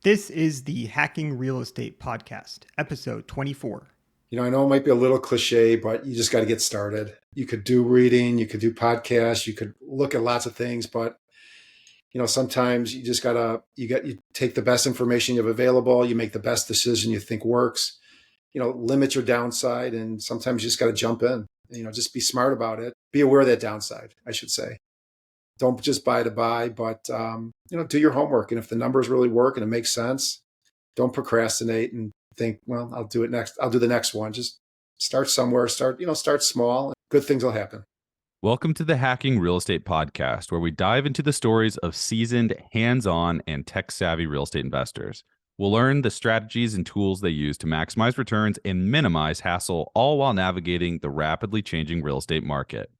This is the Hacking Real Estate Podcast, episode 24. I know it might be a little cliche, but you just got to get started. You could do reading, you could do podcasts, you could look at lots of things, but sometimes you just you take the best information you have available, you make the best decision you think works, limit your downside, and sometimes you just got to jump in. Just be smart about it. Be aware of that downside, I should say. Don't just buy to buy, but do your homework. And if the numbers really work and it makes sense, don't procrastinate and think, well, I'll do it next. I'll do the next one. Just start somewhere. Start small. Good things will happen. Welcome to the Hacking Real Estate Podcast, where we dive into the stories of seasoned, hands-on, and tech-savvy real estate investors. We'll learn the strategies and tools they use to maximize returns and minimize hassle, all while navigating the rapidly changing real estate market.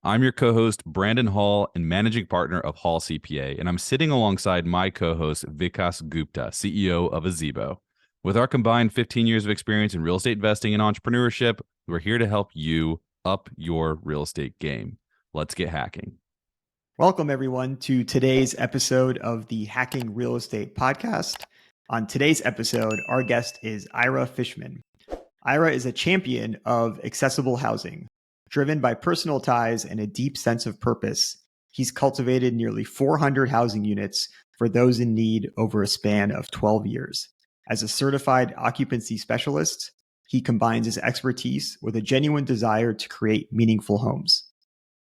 I'm your co-host, Brandon Hall, and managing partner of Hall CPA, and I'm sitting alongside my co-host, Vikas Gupta, CEO of Azebo. With our combined 15 years of experience in real estate investing and entrepreneurship, we're here to help you up your real estate game. Let's get hacking. Welcome, everyone, to today's episode of the Hacking Real Estate Podcast. On today's episode, our guest is Ira Fishman. Ira is a champion of accessible housing. Driven by personal ties and a deep sense of purpose, he's cultivated nearly 400 housing units for those in need over a span of 12 years. As a certified occupancy specialist, he combines his expertise with a genuine desire to create meaningful homes.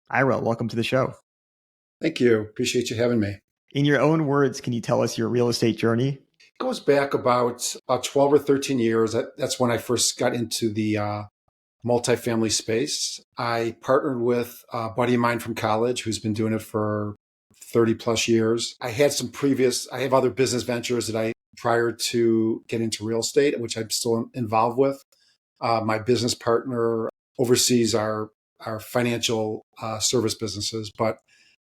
Ira, welcome to the show. Thank you. Appreciate you having me. In your own words, can you tell us your real estate journey? It goes back about 12 or 13 years. That's when I first got into the multifamily space. I partnered with a buddy of mine from college who's been doing it for 30 plus years. I have other business ventures that prior to getting into real estate, which I'm still involved with. My business partner oversees our financial service businesses, but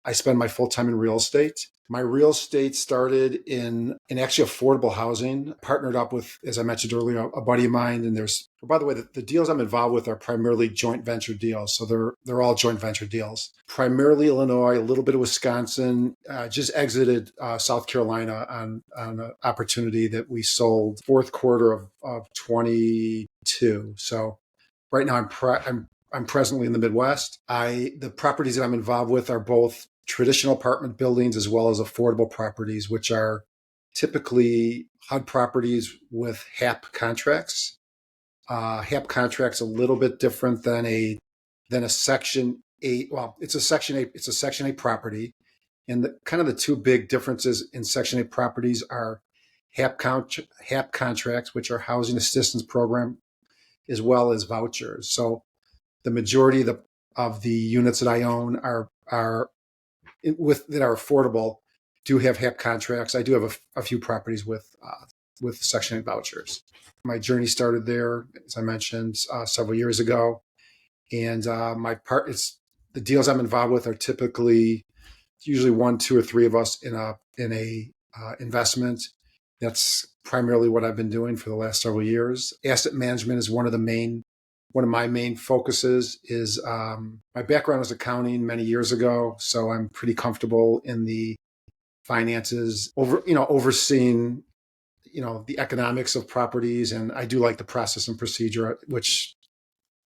I spend my full time in real estate. My real estate started in actually affordable housing, partnered up with, as I mentioned earlier, a buddy of mine. And by the way, the deals I'm involved with are primarily joint venture deals. So they're all joint venture deals. Primarily Illinois, a little bit of Wisconsin, just exited South Carolina on an opportunity that we sold fourth quarter of 22. So right now I'm presently in the Midwest. The properties that I'm involved with are both traditional apartment buildings as well as affordable properties, which are typically HUD properties with HAP contracts. HAP contracts a little bit different than a Section 8. Well, it's a Section 8. It's a Section 8 property, and the two big differences in Section 8 properties are HAP contracts, which are housing assistance program, as well as vouchers. So the majority of the units that I own that are affordable do have HAP contracts. I do have a few properties with Section 8 vouchers. My journey started there, as I mentioned, several years ago. And the deals I'm involved with are usually one, two, or three of us in a investment. That's primarily what I've been doing for the last several years. Asset management is one of my main focuses. Is my background is accounting many years ago, so I'm pretty comfortable in the finances, overseeing, the economics of properties, and I do like the process and procedure, which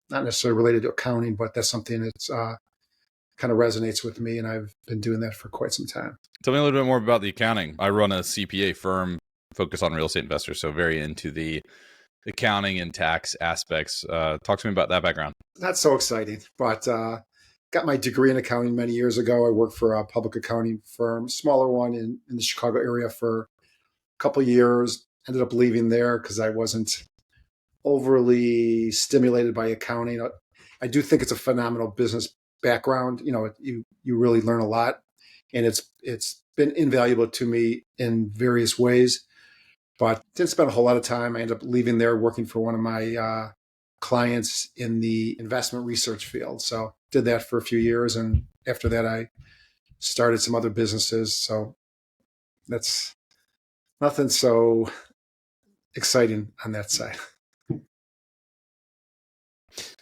not necessarily related to accounting, but that's something that's kind of resonates with me, and I've been doing that for quite some time. Tell me a little bit more about the accounting. I run a CPA firm focused on real estate investors, so very into the accounting and tax aspects. Talk to me about that background. Not so exciting, but got my degree in accounting many years ago. I worked for a public accounting firm, smaller one in the Chicago area for a couple of years. Ended up leaving there because I wasn't overly stimulated by accounting. I do think it's a phenomenal business background. You really learn a lot, and it's been invaluable to me in various ways. But didn't spend a whole lot of time. I ended up leaving there, working for one of my clients in the investment research field. So did that for a few years. And after that, I started some other businesses. So that's nothing so exciting on that side.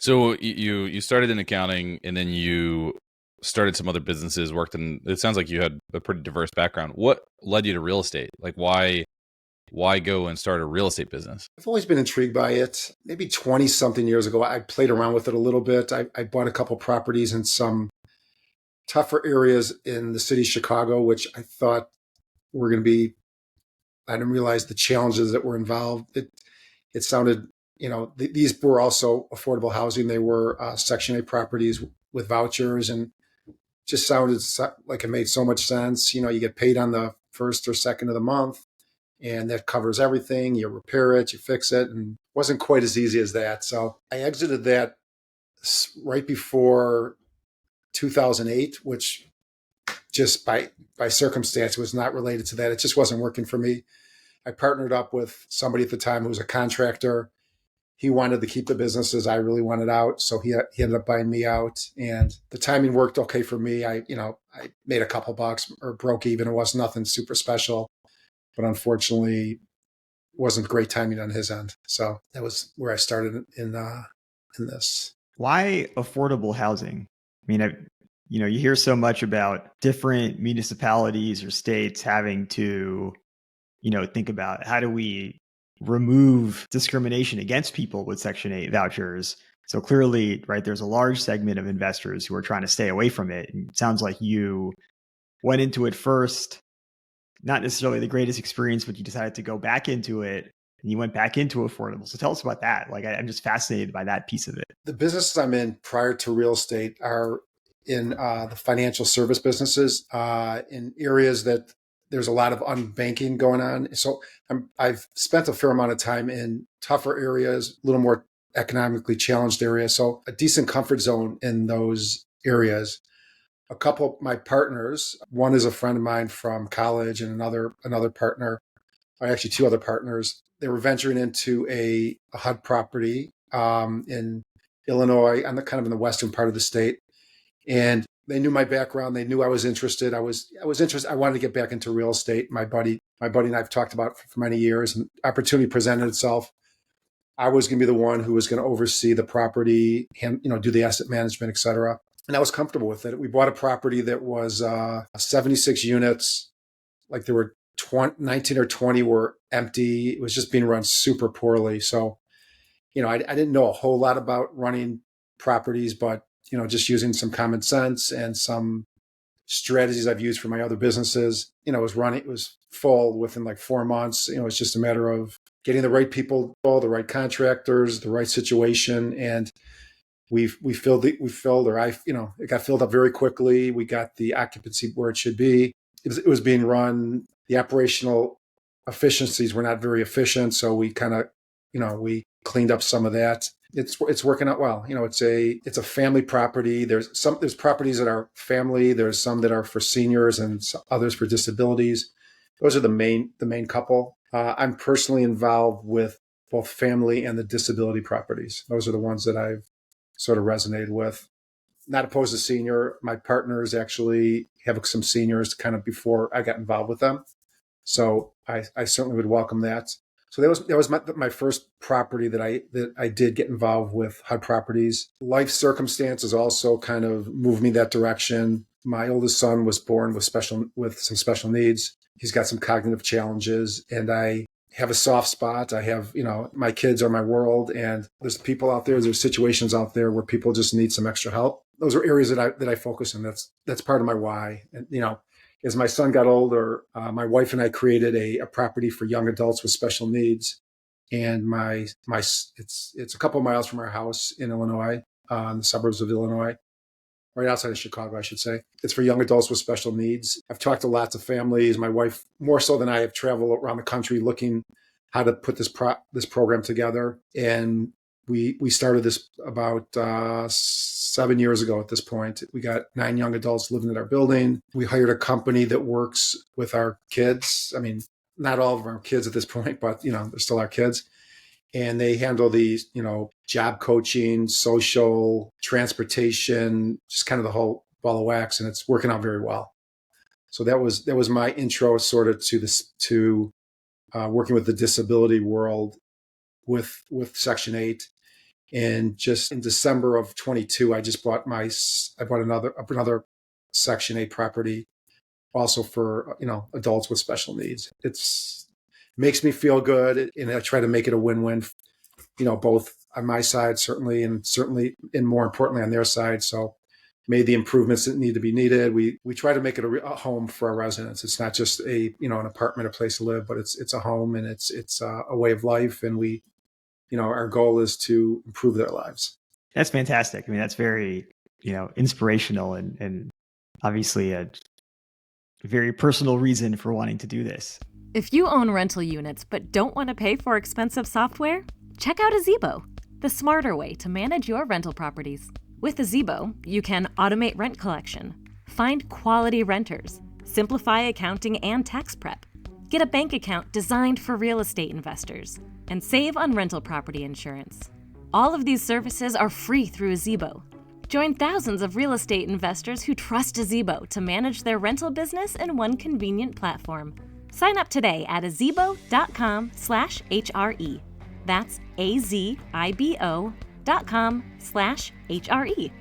So you started in accounting, and then you started some other businesses, worked in, it sounds like you had a pretty diverse background. What led you to real estate? Like, why why go and start a real estate business? I've always been intrigued by it. Maybe 20 something years ago, I played around with it a little bit. I bought a couple properties in some tougher areas in the city of Chicago, which I thought were going to be, I didn't realize the challenges that were involved. It sounded, these were also affordable housing. They were Section 8 properties with vouchers, and just sounded like it made so much sense. You get paid on the first or second of the month, and that covers everything. You repair it, you fix it, and it wasn't quite as easy as that. So I exited that right before 2008, which just by circumstance was not related to that. It just wasn't working for me. I partnered up with somebody at the time who was a contractor. He wanted to keep the businesses. I really wanted out. So he ended up buying me out, and the timing worked okay for me. I made a couple bucks or broke even. It was nothing super special, but unfortunately wasn't great timing on his end. So that was where I started in this. Why affordable housing? I mean, you hear so much about different municipalities or states having to, think about how do we remove discrimination against people with Section 8 vouchers. So clearly, right, there's a large segment of investors who are trying to stay away from it. And it sounds like you went into it first, not necessarily the greatest experience, but you decided to go back into it and you went back into affordable. So tell us about that. Like, I'm just fascinated by that piece of it. The businesses I'm in prior to real estate are in the financial service businesses, in areas that there's a lot of unbanking going on. So I've spent a fair amount of time in tougher areas, a little more economically challenged areas. So a decent comfort zone in those areas. A couple of my partners, one is a friend of mine from college, and another partner, or actually two other partners, they were venturing into a HUD property in Illinois, on kind of in the western part of the state. And they knew my background. They knew I was interested. I was interested. I wanted to get back into real estate. My buddy and I've talked about it for many years, and opportunity presented itself. I was going to be the one who was going to oversee the property and, do the asset management, et cetera. And I was comfortable with it. We bought a property that was 76 units. Like there were 19 or 20 were empty. It was just being run super poorly. So, I didn't know a whole lot about running properties, but, just using some common sense and some strategies I've used for my other businesses, it was full within like 4 months. It's just a matter of getting the right people, the right contractors, the right situation. And it got filled up very quickly. We got the occupancy where it should be. It was being run. The operational efficiencies were not very efficient. So we kind of, we cleaned up some of that. It's working out well. It's a family property. There's properties that are family. There's some that are for seniors and others for disabilities. Those are the main couple. I'm personally involved with both family and the disability properties. Those are the ones that I've sort of resonated with. Not opposed to senior. My partners actually have some seniors kind of before I got involved with them. So I certainly would welcome that. So that was my first property that I did get involved with HUD properties. Life circumstances also kind of moved me that direction. My oldest son was born with some special needs. He's got some cognitive challenges, and I have a soft spot. I have, my kids are my world, and there's people out there, there's situations out there where people just need some extra help. Those are areas that I focus on. That's part of my why. And, as my son got older, my wife and I created a property for young adults with special needs. And it's a couple of miles from our house in Illinois, in the suburbs of Illinois, right outside of Chicago, I should say. It's for young adults with special needs. I've talked to lots of families. My wife, more so than I, have traveled around the country looking how to put this program together. And we started this about 7 years ago at this point. We got 9 young adults living in our building. We hired a company that works with our kids. I mean, not all of our kids at this point, but, they're still our kids. And they handle these, job coaching, social, transportation, just kind of the whole ball of wax. And it's working out very well. So that was my intro sort of to working with the disability world with Section 8. And just in December of 22, I bought another Section 8 property, also for adults with special needs. makes me feel good. And I try to make it a win-win, both on my side, certainly, and more importantly on their side. So made the improvements that need to be needed. We try to make it a home for our residents. It's not just an apartment, a place to live, but it's a home, and it's a way of life. And our goal is to improve their lives. That's fantastic. I mean, that's very, inspirational and obviously a very personal reason for wanting to do this. If you own rental units but don't want to pay for expensive software, check out Azebo, the smarter way to manage your rental properties. With Azebo, you can automate rent collection, find quality renters, simplify accounting and tax prep, get a bank account designed for real estate investors, and save on rental property insurance. All of these services are free through Azebo. Join thousands of real estate investors who trust Azebo to manage their rental business in one convenient platform. Sign up today at azebo.com/HRE. That's AZIBO.com/HRE.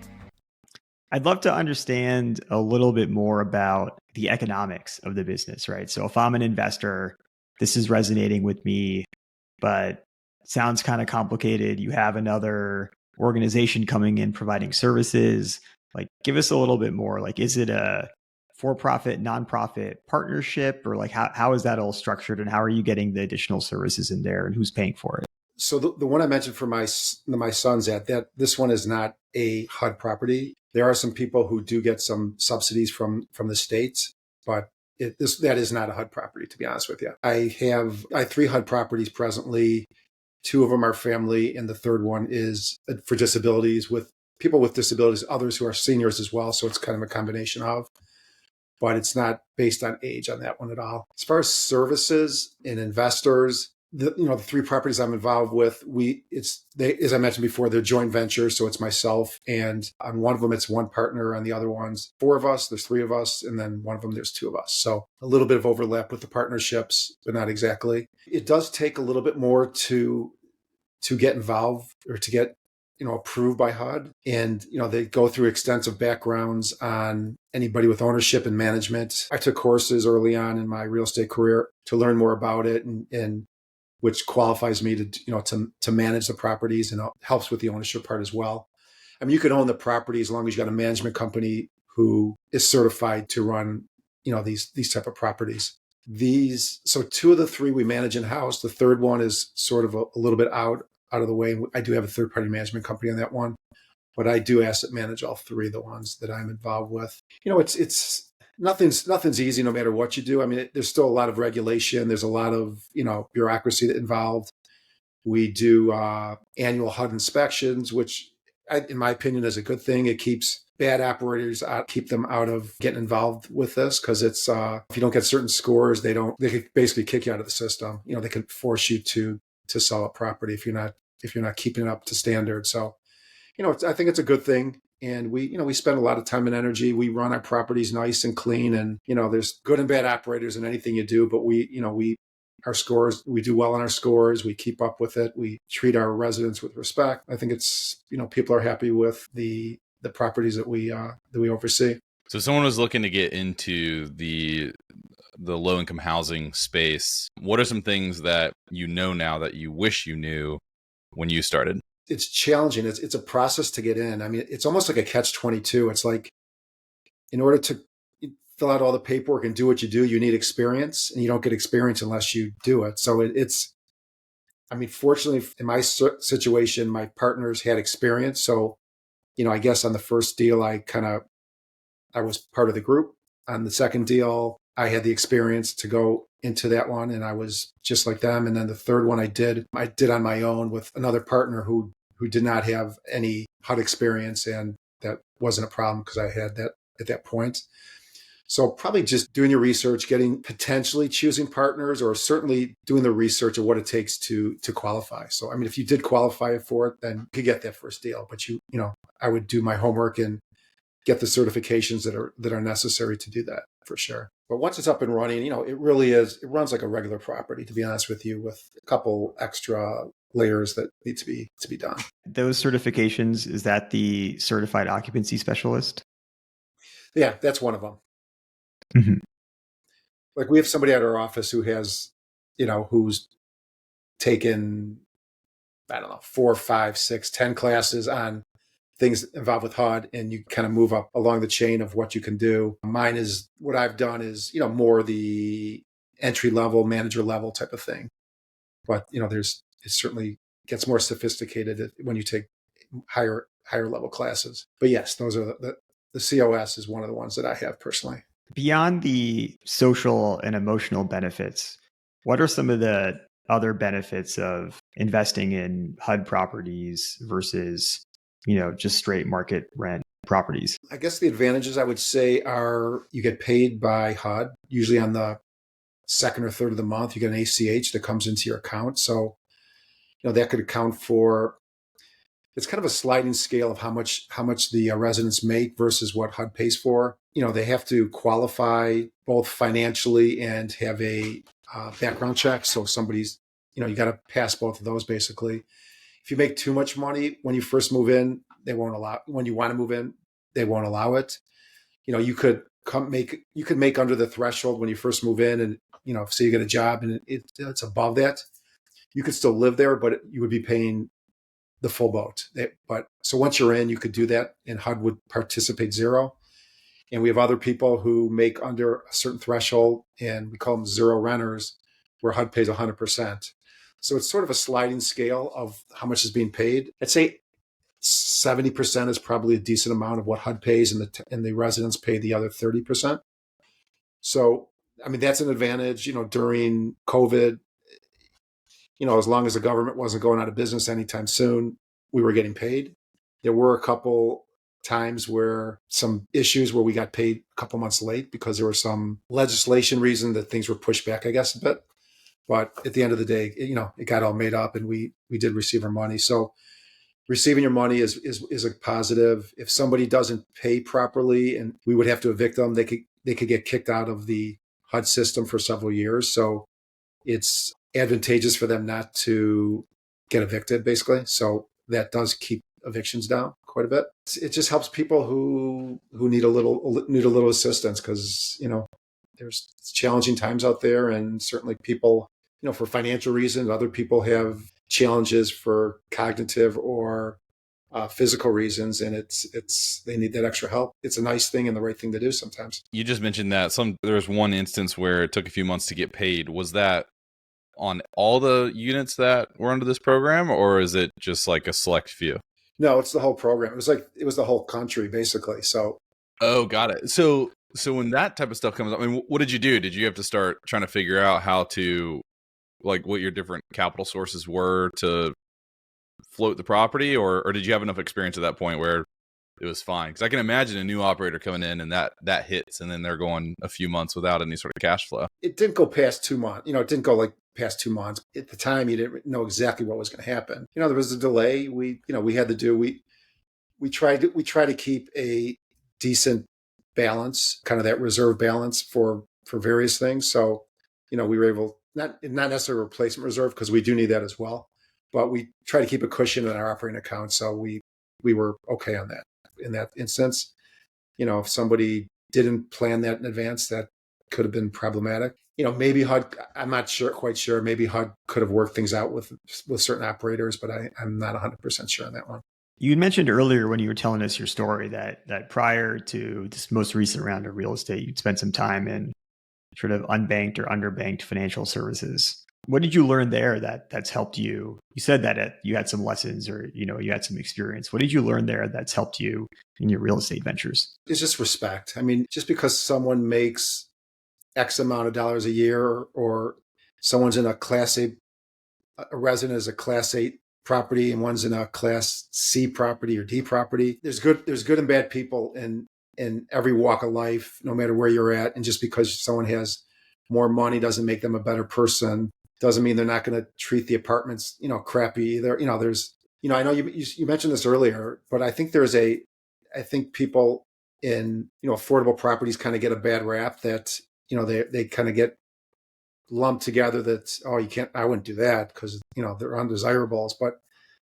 I'd love to understand a little bit more about the economics of the business, right? So if I'm an investor, this is resonating with me, but it sounds kind of complicated. You have another organization coming in providing services. Like, give us a little bit more. Like, is it a for-profit, nonprofit partnership, or like how is that all structured, and how are you getting the additional services in there, and who's paying for it? So the one I mentioned for my son's this one is not a HUD property. There are some people who do get some subsidies from the states, but that is not a HUD property, to be honest with you. I have 3 HUD properties presently. 2 of them are family, and the third one is for disabilities, with people with disabilities, others who are seniors as well. So it's kind of a combination of, but it's not based on age on that one at all. As far as services and investors, the 3 properties I'm involved with, as I mentioned before, they're joint ventures. So it's myself, and on one of them, it's one partner. On the other ones, 4 of us, there's 3 of us. And then one of them, there's 2 of us. So a little bit of overlap with the partnerships, but not exactly. It does take a little bit more to get involved or to get, approved by HUD. And, they go through extensive backgrounds on anybody with ownership and management. I took courses early on in my real estate career to learn more about it, and which qualifies me to manage the properties, and helps with the ownership part as well. I mean, you can own the property as long as you got a management company who is certified to run, these type of properties. So 2 of the 3 we manage in-house. The third one is sort of a little bit out of the way. I do have a third-party management company on that one, but I do asset manage all 3 of the ones that I'm involved with. It's nothing's easy no matter what you do. I mean, there's still a lot of regulation. There's a lot of, bureaucracy involved. We do annual HUD inspections, which in my opinion is a good thing. It keeps bad operators keep them out of getting involved with this, because it's if you don't get certain scores, they could basically kick you out of the system. They can force you to sell a property if you're not keeping it up to standard. So, I think it's a good thing. And we spend a lot of time and energy. We run our properties nice and clean, and, there's good and bad operators in anything you do, but our scores, we do well on our scores. We keep up with it. We treat our residents with respect. I think it's, people are happy with the properties that we oversee. So if someone was looking to get into the low-income housing space, what are some things that now that you wish you knew when you started? It's challenging. It's a process to get in. I mean, it's almost like a catch-22. It's like, in order to fill out all the paperwork and do what you do, you need experience, and you don't get experience unless you do it. So fortunately in my situation, my partners had experience. So, I guess on the first deal, I was part of the group. On the second deal, I had the experience to go into that one, and I was just like them. And then the third one I did on my own with another partner who did not have any HUD experience, and that wasn't a problem because I had that at that point. So probably just doing your research, potentially choosing partners, or certainly doing the research of what it takes to qualify. So, I mean, if you did qualify for it, then you could get that first deal, but I would do my homework and get the certifications that are necessary to do that, for sure. But once it's up and running, it runs like a regular property, to be honest with you, with a couple extra layers that need to be done. Those certifications, is that the certified occupancy specialist? Yeah, that's one of them. Mm-hmm. Like, we have somebody at our office who has, who's taken, I don't know, 4, 5, 6, 10 classes on things involved with HUD, and you kind of move up along the chain of what you can do. Mine is, what I've done is, more the entry level, manager level type of thing. But, it certainly gets more sophisticated when you take higher level classes. But yes, those are the COS is one of the ones that I have personally. Beyond the social and emotional benefits, what are some of the other benefits of investing in HUD properties versus, just straight market rent properties? I guess the advantages I would say are you get paid by HUD, usually on the second or third of the month. You get an ACH that comes into your account. So, that could account for, it's kind of a sliding scale of how much the residents make versus what HUD pays for. They have to qualify both financially and have a background check. So somebody's, you got to pass both of those basically. If you make too much money when you first move in, they won't allow. When you want to move in, they won't allow it. You could make under the threshold when you first move in, and say you get a job and it's above that, you could still live there, but you would be paying the full boat. But so once you're in, you could do that, and HUD would participate zero. And we have other people who make under a certain threshold, and we call them zero renters, where HUD pays 100%. So it's sort of a sliding scale of how much is being paid. I'd say 70% is probably a decent amount of what HUD pays, and the residents pay the other 30%. So, that's an advantage, during COVID. As long as the government wasn't going out of business anytime soon, we were getting paid. There were a couple times where some issues where we got paid a couple months late because there was some legislation reason that things were pushed back, I guess, a bit. But at the end of the day, it got all made up, and we did receive our money. So receiving your money is a positive. If somebody doesn't pay properly, and we would have to evict them, they could get kicked out of the HUD system for several years. So it's advantageous for them not to get evicted, basically. So that does keep evictions down quite a bit. It just helps people who need a little assistance, because there's challenging times out there, and certainly people, for financial reasons. Other people have challenges for cognitive or physical reasons, and they need that extra help. It's a nice thing and the right thing to do sometimes. You just mentioned that there was one instance where it took a few months to get paid. Was that on all the units that were under this program, or is it just like a select few? No, it's the whole program. It was the whole country basically. So. Oh, got it. So when that type of stuff comes up, what did you do? Did you have to start trying to figure out how to, like, what your different capital sources were to float the property, or did you have enough experience at that point where it was fine? Because I can imagine a new operator coming in and that hits, and then they're going a few months without any sort of cash flow. It didn't go past 2 months. It didn't go past 2 months. At the time, you didn't know exactly what was going to happen. There was a delay. We had to do. We tried to keep a decent balance, kind of that reserve balance for various things. So, we were able, not necessarily replacement reserve, because we do need that as well, but we try to keep a cushion in our operating account. So we were okay on that. In that instance, if somebody didn't plan that in advance, that could have been problematic. Maybe HUD, I'm not quite sure. Maybe HUD could have worked things out with certain operators, but I'm not 100% sure on that one. You mentioned earlier when you were telling us your story that prior to this most recent round of real estate, you'd spent some time in sort of unbanked or underbanked financial services. What did you learn there that's helped you? You said that you had some lessons, or you had some experience. What did you learn there that's helped you in your real estate ventures? It's just respect. Just because someone makes X amount of dollars a year, or someone's in a Class A, a resident is a Class 8 property, and one's in a Class C property or D property. There's good and bad people in every walk of life, no matter where you're at. And just because someone has more money doesn't make them a better person. Doesn't mean they're not going to treat the apartments, crappy either. I know you mentioned this earlier, but I think I think people in, affordable properties kind of get a bad rap that, they kind of get lumped together that, oh, I wouldn't do that because, they're undesirables, but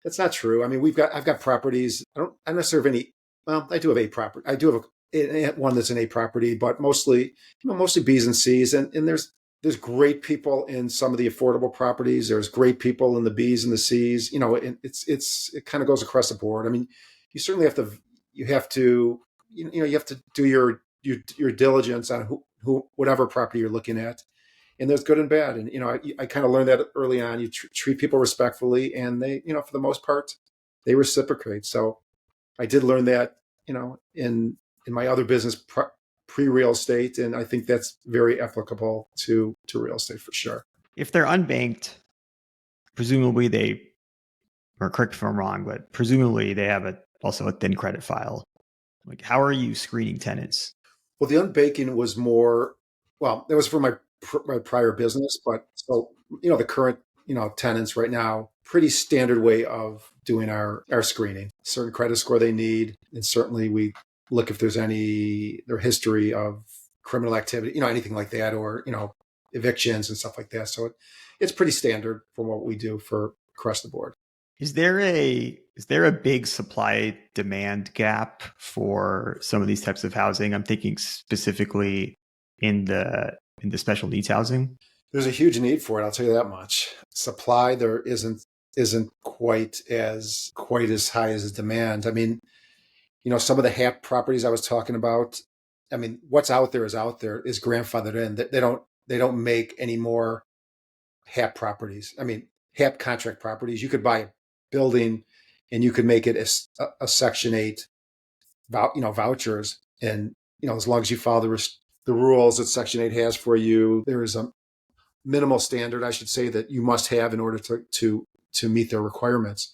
that's not true. I've got properties. I don't necessarily have any, well, I do have a property. I do have one that's an A property, but mostly B's and C's. And there's there's great people in some of the affordable properties. There's great people in the B's and the C's. It kind of goes across the board. I mean, you certainly have to you have to do your diligence on who whatever property you're looking at, and there's good and bad. And I kind of learned that early on. You treat people respectfully, and they for the most part they reciprocate. So I did learn that in my other business pre-real estate, and I think that's very applicable to real estate for sure. If they're unbanked, presumably they, or correct if I'm wrong, but presumably they have also a thin credit file. Like, how are you screening tenants? Well, the unbanking was more, that was for my prior business, but so the current tenants right now, pretty standard way of doing our screening. Certain credit score they need, and certainly we look if there's their history of criminal activity, anything like that, or evictions and stuff like that. So it's pretty standard for what we do for across the board. Is there a big supply demand gap for some of these types of housing? I'm thinking specifically in the special needs housing. There's a huge need for it. I'll tell you that much. Supply there isn't quite as high as the demand. I mean, some of the HAP properties I was talking about. I mean, what's out there is grandfathered in. They don't make any more HAP properties. I mean, HAP contract properties. You could buy a building, and you could make it a Section 8, vouchers, and as long as you follow the rules that Section 8 has for you, there is a minimal standard, I should say, that you must have in order to meet their requirements.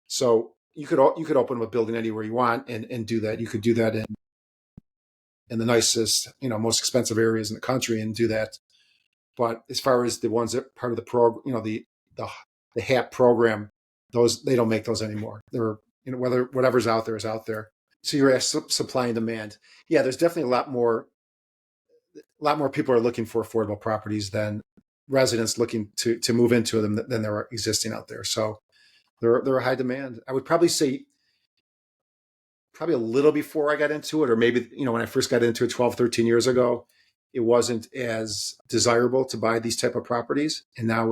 So you could open up a building anywhere you want and do that. You could do that in the nicest, most expensive areas in the country and do that. But as far as the ones that part of the program, the HAP program, those, they don't make those anymore. They're whatever's out there is out there. So you're at supply and demand. Yeah, there's definitely a lot more people are looking for affordable properties than residents looking to move into them than there are existing out there. So they're a high demand. I would probably say a little before I got into it, or maybe, when I first got into it 12, 13 years ago, it wasn't as desirable to buy these type of properties. And now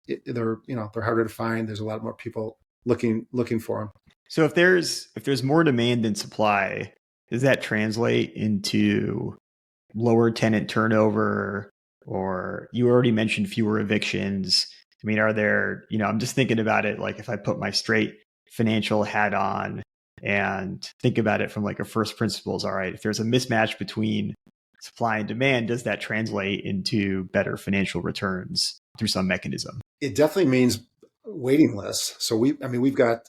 they're harder to find. There's a lot more people looking for them. So if there's more demand than supply, does that translate into lower tenant turnover? Or you already mentioned fewer evictions. I mean, are there, I'm just thinking about it, like if I put my straight financial hat on and think about it from like a first principles, all right, if there's a mismatch between supply and demand, does that translate into better financial returns through some mechanism? It definitely means waiting lists. So we've got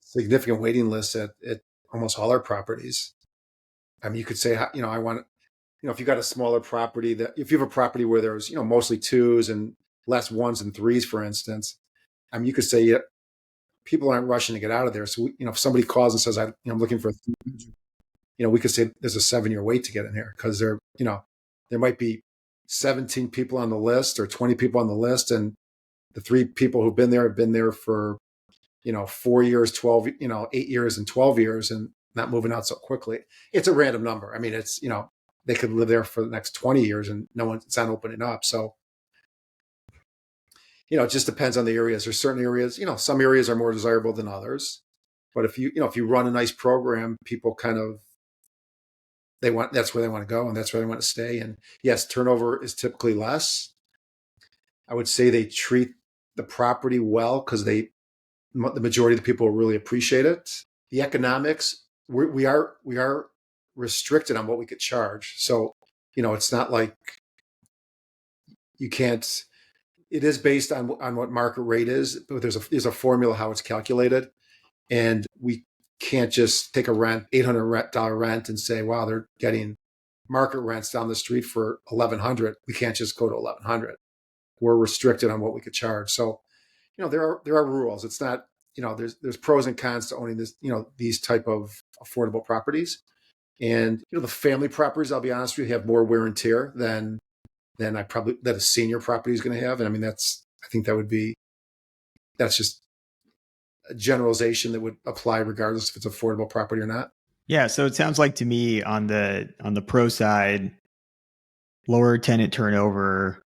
significant waiting lists at almost all our properties. I mean, you could say, I want, if you got a smaller property, that if you have a property where there's, mostly twos and less ones and threes, for instance, I mean, you could say people aren't rushing to get out of there. So, if somebody calls and says, I'm looking for a we could say there's a 7-year wait to get in here, because there might be 17 people on the list or 20 people on the list. And the 3 people who've been there have been there for, 4 years, 12, 8 years and 12 years and not moving out so quickly. It's a random number. I mean, it's, they could live there for the next 20 years and it's not opening up. So, it just depends on the areas. There's certain areas, some areas are more desirable than others. But if you run a nice program, people kind of, that's where they want to go and that's where they want to stay. And yes, turnover is typically less. I would say they treat the property well because the majority of the people really appreciate it. The economics, we are restricted on what we could charge. So, it's not like you can't, it is based on what market rate is, but there's a formula how it's calculated. And we can't just take a $800 rent and say, wow, they're getting market rents down the street for $1,100. We can't just go to $1,100. We're restricted on what we could charge. So, there are rules. It's not, there's pros and cons to owning this, these type of affordable properties. And, the family properties, I'll be honest with you, have more wear and tear than that a senior property is going to have. And I mean, that's just a generalization that would apply regardless if it's affordable property or not. Yeah. So it sounds like to me on the pro side, lower tenant turnover,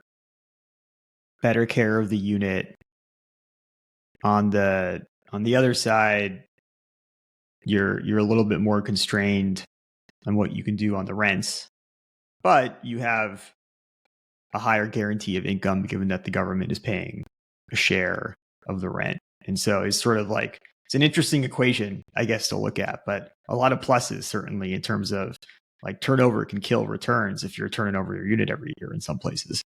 better care of the unit. On the other side, you're a little bit more constrained on what you can do on the rents, but you have a higher guarantee of income given that the government is paying a share of the rent. And so it's sort of like, it's an interesting equation, I guess, to look at, but a lot of pluses certainly in terms of like turnover can kill returns if you're turning over your unit every year in some places.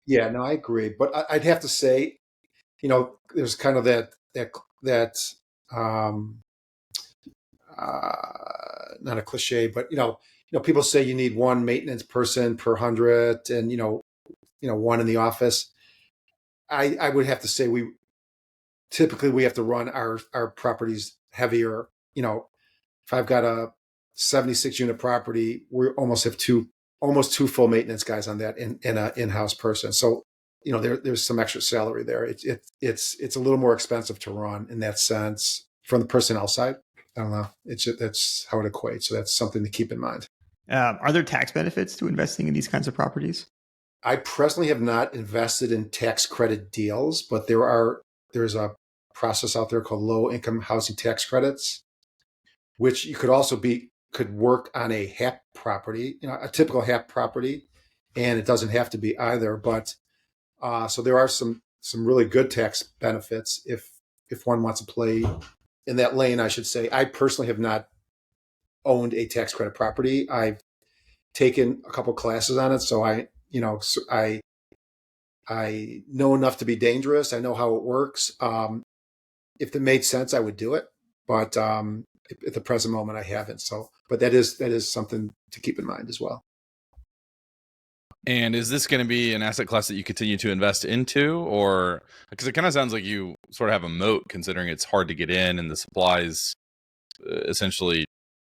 Yeah, no, I agree. But I'd have to say, there's kind of that um, not a cliche, but people say you need one maintenance person per 100, and one in the office. I would have to say we have to run our properties heavier. If I've got a 76 unit property, we almost have almost two full maintenance guys on that in a in-house person. So there's some extra salary there. It's a little more expensive to run in that sense from the personnel side. I don't know. That's how it equates. So that's something to keep in mind. Are there tax benefits to investing in these kinds of properties? I personally have not invested in tax credit deals, but there's a process out there called low income housing tax credits, which you could work on a HAP property, a typical HAP property, and it doesn't have to be either. But so there are some really good tax benefits if one wants to play in that lane, I should say. I personally have not owned a tax credit property. I've taken a couple classes on it, so I know enough to be dangerous. I know how it works. If it made sense, I would do it, but at the present moment, I haven't. So, but that is something to keep in mind as well. And is this going to be an asset class that you continue to invest into, or because it kind of sounds like you sort of have a moat, considering it's hard to get in and the supplies essentially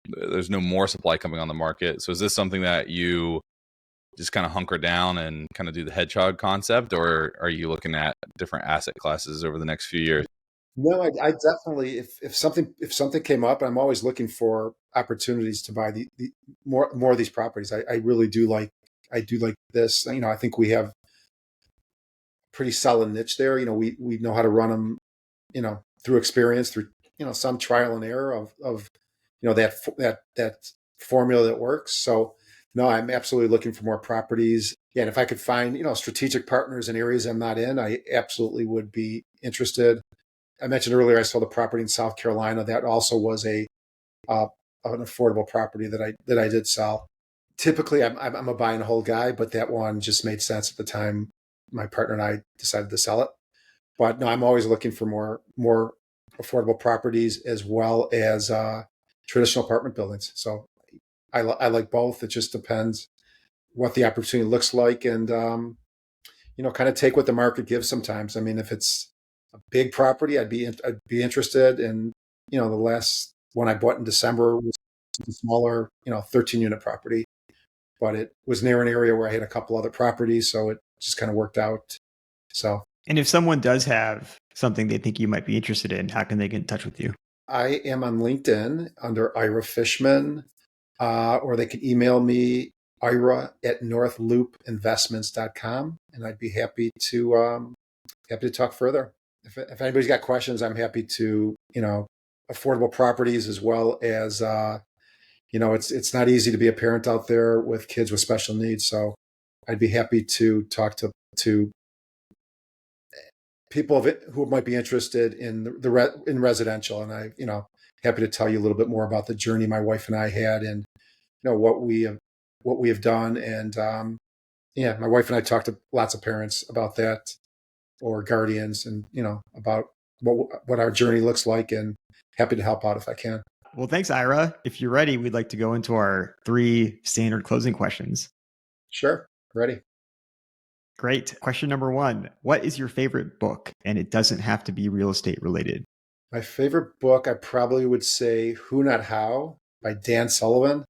there's no more supply coming on the market. So is this something that you just kind of hunker down and kind of do the hedgehog concept, or are you looking at different asset classes over the next few years? No, I definitely, if something came up, I'm always looking for opportunities to buy the more of these properties. I really do like this. I think we have pretty solid niche there. We know how to run them, through experience, through some trial and error of that formula that works. So no, I'm absolutely looking for more properties. Yeah, and if I could find strategic partners in areas I'm not in, I absolutely would be interested. I mentioned earlier I sold a property in South Carolina. That also was an affordable property that I did sell. Typically, I'm a buy and hold guy, but that one just made sense at the time my partner and I decided to sell it. But no, I'm always looking for more affordable properties as well as traditional apartment buildings. So I like both. It just depends what the opportunity looks like, and kind of take what the market gives. Sometimes, I mean, if it's a big property, I'd be interested in. The last one I bought in December was a smaller, 13 unit property, but it was near an area where I had a couple other properties, so it just kind of worked out. So, and if someone does have something they think you might be interested in, how can they get in touch with you? I am on LinkedIn under Ira Fishman, or they can email me Ira at northloopinvestments.com, and I'd be happy to talk further. If anybody's got questions, I'm happy to, affordable properties as well as, it's not easy to be a parent out there with kids with special needs. So I'd be happy to talk to people who might be interested in in residential. And I, happy to tell you a little bit more about the journey my wife and I had, and, what we have done. And, my wife and I talked to lots of parents about that, or guardians, and about what our journey looks like, and happy to help out if I can. Well, thanks, Ira. If you're ready, we'd like to go into our 3 standard closing questions. Sure. Ready. Great. Question number 1. What is your favorite book? And it doesn't have to be real estate related. My favorite book, I probably would say Who Not How by Dan Sullivan.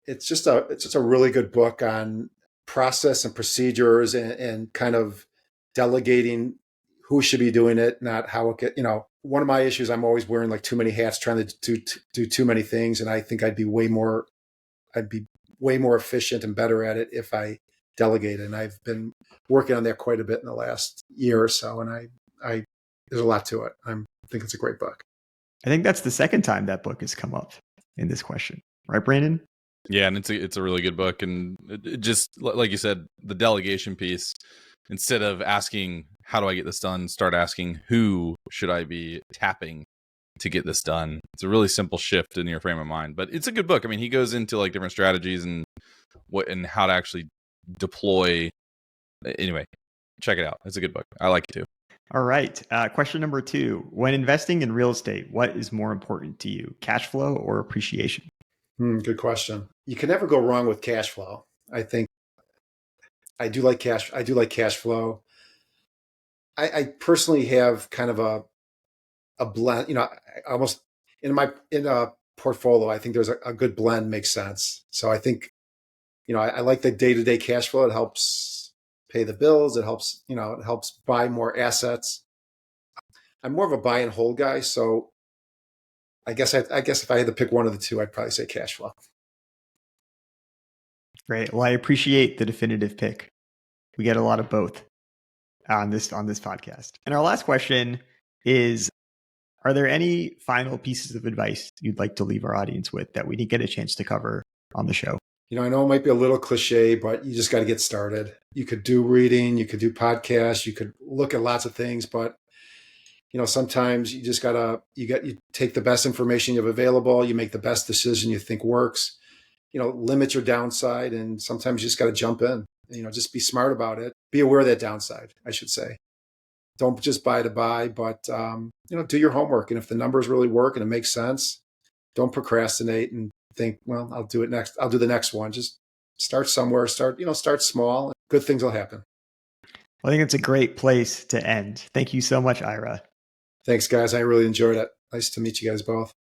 It's just a really good book on process and procedures, and kind of delegating who should be doing it, not how it get, one of my issues, I'm always wearing like too many hats, trying to do too many things. And I think I'd be way more efficient and better at it if I delegate. And I've been working on that quite a bit in the last year or so. And I there's a lot to it. I think it's a great book. I think that's the second time that book has come up in this question. Right, Brandon? Yeah, and it's a really good book. And it just, like you said, the delegation piece, instead of asking, how do I get this done? Start asking, who should I be tapping to get this done? It's a really simple shift in your frame of mind, but it's a good book. I mean, he goes into like different strategies and how to actually deploy. Anyway, check it out. It's a good book. I like it too. All right. Question number 2. When investing in real estate, what is more important to you, cash flow or appreciation? Good question. You can never go wrong with cash flow. I think I do like cash flow. I personally have kind of a blend, almost in a portfolio. I think there's a good blend makes sense. So I think, I like the day-to-day cash flow. It helps pay the bills. It helps buy more assets. I'm more of a buy and hold guy. So I guess if I had to pick one of the two, I'd probably say cash flow. Great. Well, I appreciate the definitive pick. We get a lot of both on this podcast. And our last question is, are there any final pieces of advice you'd like to leave our audience with that we didn't get a chance to cover on the show? I know it might be a little cliche, but you just got to get started. You could do reading, you could do podcasts, you could look at lots of things, but sometimes you just you take the best information you have available, you make the best decision you think works, limit your downside. And sometimes you just got to jump in, just be smart about it. Be aware of that downside, I should say. Don't just buy to buy, but, do your homework. And if the numbers really work and it makes sense, don't procrastinate and think, well, I'll do it next. I'll do the next one. Just start somewhere, start small. Good things will happen. I think it's a great place to end. Thank you so much, Ira. Thanks, guys. I really enjoyed it. Nice to meet you guys both.